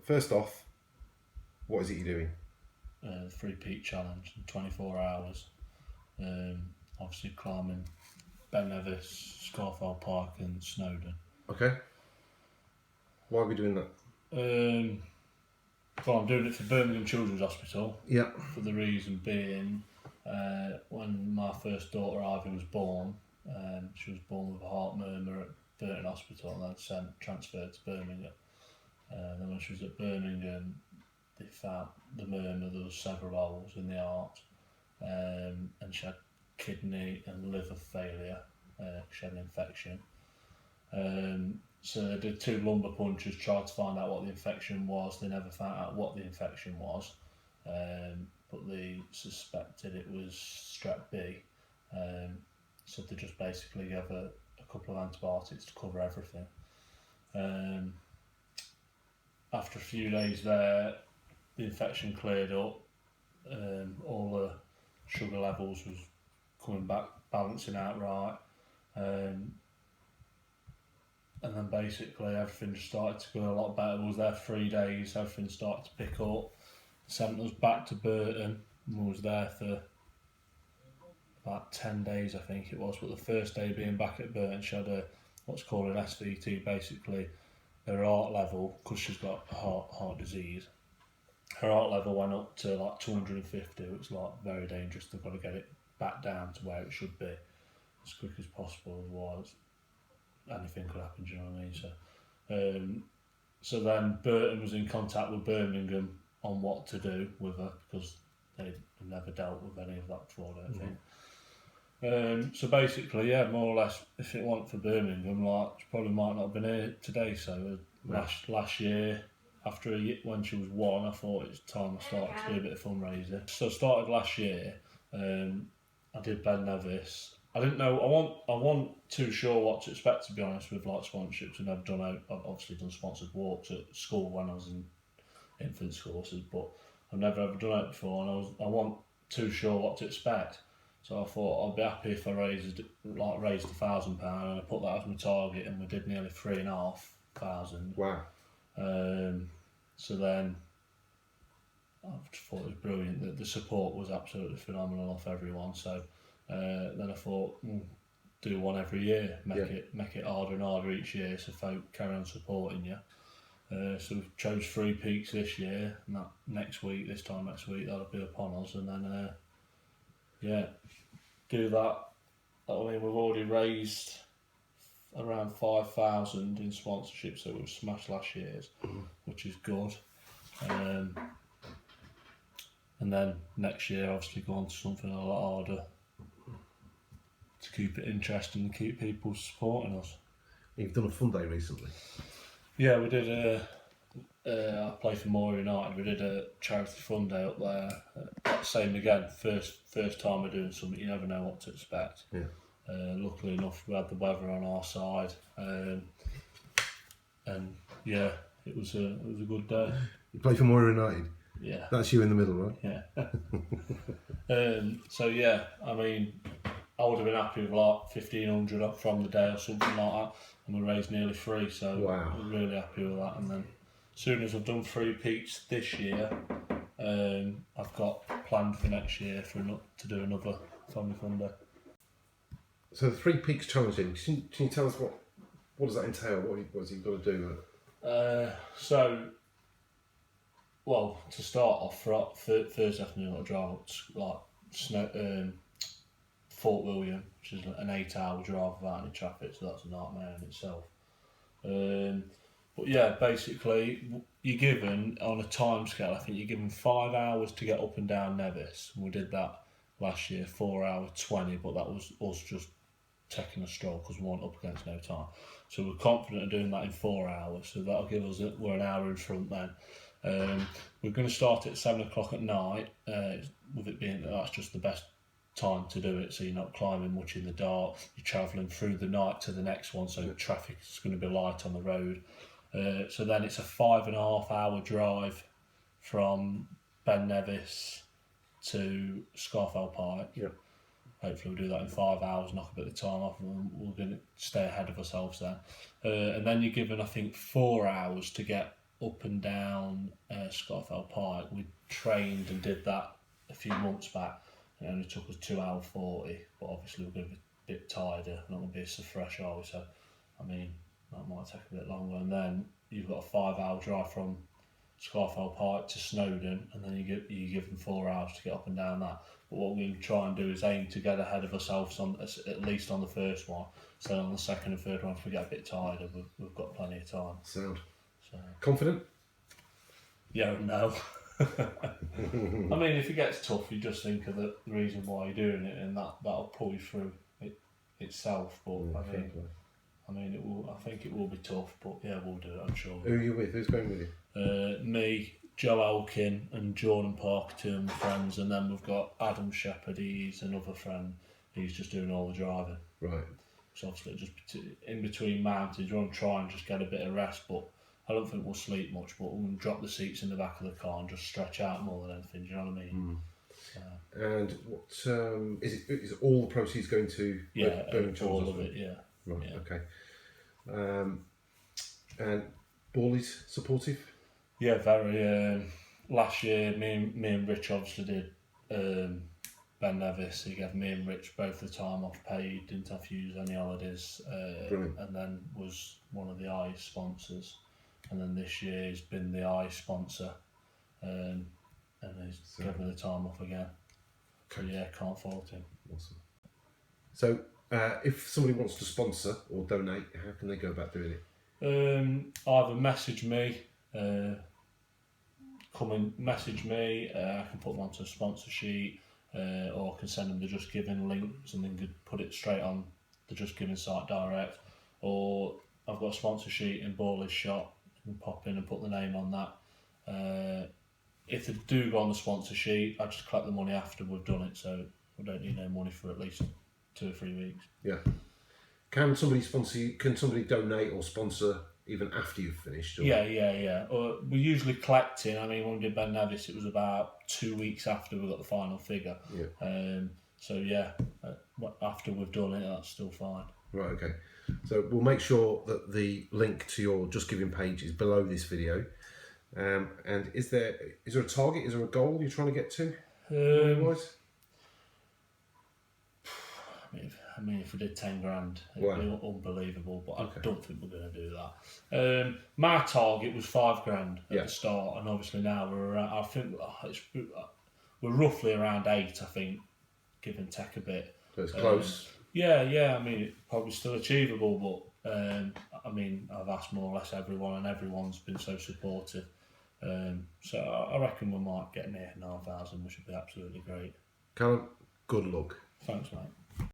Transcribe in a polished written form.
first off, what is it you're doing? 3 peak challenge in 24 hours. Obviously climbing Ben Nevis, Scarfell Pike and Snowdon. Okay. Why are we doing that? Well, I'm doing it for Birmingham Children's Hospital. Yeah. For the reason being, when my first daughter Ivy was born, she was born with a heart murmur at Burton Hospital and then transferred to Birmingham. Then when she was at Birmingham, they found the murmur, there was several holes in the heart, and she had kidney and liver failure. She had an infection. So they did 2 lumbar punctures, tried to find out what the infection was. They never found out what the infection was, but they suspected it was strep B. So they just basically gave a couple of antibiotics to cover everything. After a few days there, the infection cleared up. All the sugar levels was coming back, balancing out right. And then basically everything just started to go a lot better. I was there 3 days, everything started to pick up. Sent us back to Burton and we was there for about 10 days I think it was, but the first day being back at Burton she had what's called an SVT, basically her heart level, because she's got heart disease, her heart level went up to like 250, which is like very dangerous. They've got to get it back down to where it should be as quick as possible, otherwise anything could happen, do you know what I mean? So then Burton was in contact with Birmingham on what to do with her, because they'd never dealt with any of that before, I don't think. So basically, yeah, more or less, if it weren't for Birmingham, like, she probably might not have been here today. So last year, after when she was 1, I thought it's time I started to do a bit of fundraising. So I started last year, I did Ben Nevis. I didn't know, I wasn't too sure what to expect, to be honest, with like sponsorships. I've obviously done sponsored walks at school when I was in infant courses, but I've never ever done it before, and I wasn't too sure what to expect. So I thought I'd be happy if I raised £1,000, and I put that as my target, and we did nearly 3,500. Wow. So then I just thought it was brilliant. The support was absolutely phenomenal off everyone. So then I thought, do one every year, make it harder and harder each year, so folk carry on supporting you. So we chose 3 peaks this year, and this time next week that'll be upon us, and then do that. I mean, we've already raised around 5,000 in sponsorship, so we've smashed last year's, which is good. And then next year, obviously, go on to something a lot harder to keep it interesting and keep people supporting us. You've done a fun day recently. Yeah, we did I play for Moore United. We did a charity fun day up there. Same again, first time we're doing something, you never know what to expect. Yeah. Luckily enough, we had the weather on our side, and yeah, it was a good day. You play for Moore United? Yeah. That's you in the middle, right? Yeah. So yeah, I mean, I would have been happy with like 1,500 up from the day or something like that, and we raised nearly 3, so wow. I'm really happy with that. And then as soon as I've done 3 peaks this year, I've got planned for next year to do another family fun day. So the 3 peaks challenge, can you tell us what does that entail? What's he got to do? Well, to start off, for Thursday afternoon, I'll drive up to Fort William, which is an 8-hour drive without any traffic, so that's a nightmare in itself. But yeah, basically, you're given, on a time scale, I think you're given 5 hours to get up and down Nevis. And we did that last year, 4 hours 20, but that was us just taking a stroll because we weren't up against no time. So we're confident of doing that in 4 hours, so that'll give us, we're an hour in front then. We're going to start at 7 o'clock at night, with it being that that's just the best time to do it, so you're not climbing much in the dark, you're travelling through the night to the next one, so traffic is going to be light on the road. So then it's a 5.5 hour drive from Ben Nevis to Scarfell Pike. Yep. Hopefully we'll do that in 5 hours, knock a bit of time off, and we're going to stay ahead of ourselves then. And then you're given, I think, 4 hours to get up and down Scotfell Pike. We trained and did that a few months back. It only took us 2:40, but obviously we're going to be a bit tighter, not going to be so fresh, are we? So, I mean, that might take a bit longer. And then you've got a 5-hour drive from Scafell Pike to Snowdon, and then you give them 4 hours to get up and down that. But what we're going to try and do is aim to get ahead of ourselves on at least on the first one. So on the second and third one, if we get a bit tired, we've got plenty of time. Sound. So Confident? yeah, no. I mean, if it gets tough, you just think of the reason why you're doing it, and that'll pull you through itself. But I mean, it will. I think it will be tough, but yeah, we'll do it. I'm sure. Who are you with? Who's going with you? Me, Joe Elkin, and Jordan Parker, 2 of my friends, and then we've got Adam Shepherd. He's another friend. He's just doing all the driving. Right. So obviously, just in between mountains, we want to try and just get a bit of rest, but I don't think we'll sleep much. But we'll drop the seats in the back of the car and just stretch out more than anything. Do you know what I mean? And what is all the proceeds going to? Yeah, Birmingham all of it. Yeah. Right. Yeah. Okay. And Borley's supportive? Yeah, very. Last year, me and Rich obviously did Ben Nevis. He gave me and Rich both the time off paid, didn't have to use any holidays, and then was one of the ICE sponsors. And then this year he's been the ICE sponsor, and he's given the time off again. Okay. So yeah, can't fault him. Awesome. So if somebody wants to sponsor or donate, how can they go about doing it? Either message me, come and message me, I can put them onto a sponsor sheet, or I can send them the Just Giving links and then could put it straight on the Just Giving site direct. Or I've got a sponsor sheet in Borley's shop, you can pop in and put the name on that. If they do go on the sponsor sheet, I just collect the money after we've done it, so we don't need no money for at least 2 or 3 weeks. Yeah. Can somebody sponsor you? Can somebody donate or sponsor even after you've finished? Or? Yeah. We usually collecting. I mean, when we did Ben Nevis, it was about 2 weeks after we got the final figure. Yeah. So yeah, after we've done it, that's still fine. Right. Okay. So we'll make sure that the link to your Just Giving page is below this video. And is there a target? Is there a goal you're trying to get to? I mean, if we did 10 grand, it'd be unbelievable, but I don't think we're going to do that. My target was 5 grand at the start, and obviously now we're around, I think we're roughly around 8, I think, give and take a bit. So it's close. Yeah, I mean, it's probably still achievable, but I mean, I've asked more or less everyone, and everyone's been so supportive. So I reckon we might get near 9,000, which would be absolutely great. Callum, good luck. Thanks, mate.